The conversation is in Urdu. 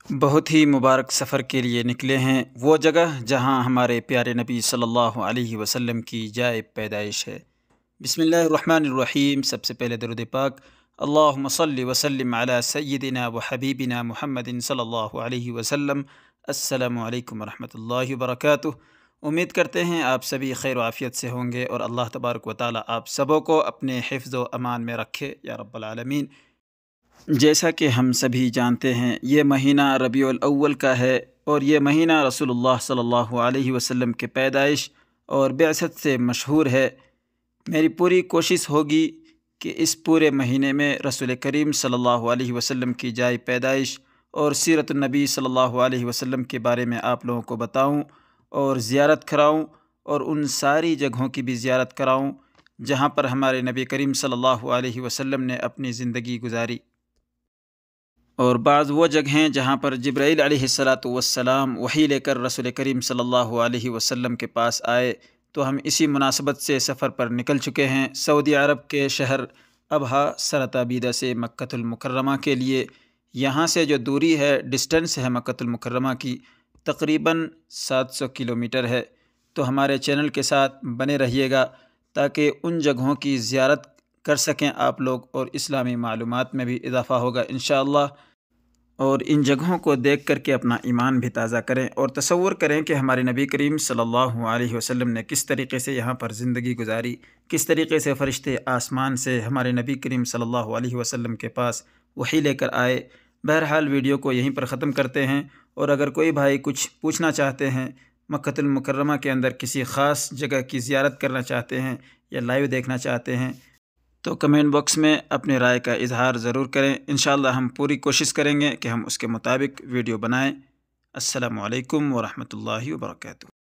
بہت ہی مبارک سفر کے لیے نکلے ہیں، وہ جگہ جہاں ہمارے پیارے نبی صلی اللہ علیہ وسلم کی جائے پیدائش ہے۔ بسم اللہ الرحمن الرحیم۔ سب سے پہلے درود پاک، اللہم صلی وسلم علی سیدنا و حبیبنا محمد صلی اللہ علیہ وسلم۔ السلام علیکم ورحمۃ اللہ وبرکاتہ۔ امید کرتے ہیں آپ سبھی خیر و عافیت سے ہوں گے اور اللہ تبارک و تعالی آپ سبوں کو اپنے حفظ و امان میں رکھے یا رب العالمین۔ جیسا کہ ہم سبھی جانتے ہیں، یہ مہینہ ربیع الاول کا ہے اور یہ مہینہ رسول اللہ صلی اللہ علیہ وسلم کے پیدائش اور بعثت سے مشہور ہے۔ میری پوری کوشش ہوگی کہ اس پورے مہینے میں رسول کریم صلی اللہ علیہ وسلم کی جائے پیدائش اور سیرت النبی صلی اللہ علیہ وسلم کے بارے میں آپ لوگوں کو بتاؤں اور زیارت کراؤں، اور ان ساری جگہوں کی بھی زیارت کراؤں جہاں پر ہمارے نبی کریم صلی اللہ علیہ وسلم نے اپنی زندگی گزاری، اور بعض وہ جگہیں جہاں پر جبرائیل علیہ السلام وحی لے کر رسول کریم صلی اللہ علیہ وسلم کے پاس آئے، تو ہم اسی مناسبت سے سفر پر نکل چکے ہیں سعودی عرب کے شہر ابہا سنۃ عبیدہ سے مکۃ المکرمہ کے لیے۔ یہاں سے جو دوری ہے، ڈسٹنس ہے مکۃ المکرمہ کی، تقریباً 700 کلومیٹر ہے۔ تو ہمارے چینل کے ساتھ بنے رہیے گا تاکہ ان جگہوں کی زیارت کر سکیں آپ لوگ، اور اسلامی معلومات میں بھی اضافہ ہوگا انشاءاللہ، اور ان جگہوں کو دیکھ کر کے اپنا ایمان بھی تازہ کریں اور تصور کریں کہ ہمارے نبی کریم صلی اللہ علیہ وسلم نے کس طریقے سے یہاں پر زندگی گزاری، کس طریقے سے فرشتے آسمان سے ہمارے نبی کریم صلی اللہ علیہ وسلم کے پاس وحی لے کر آئے۔ بہرحال ویڈیو کو یہیں پر ختم کرتے ہیں، اور اگر کوئی بھائی کچھ پوچھنا چاہتے ہیں، مکۃ المکرمہ کے اندر کسی خاص جگہ کی زیارت کرنا چاہتے ہیں یا لائیو دیکھنا چاہتے ہیں، تو کمنٹ باکس میں اپنے رائے کا اظہار ضرور کریں۔ انشاءاللہ ہم پوری کوشش کریں گے کہ ہم اس کے مطابق ویڈیو بنائیں۔ السلام علیکم ورحمۃ اللہ وبرکاتہ۔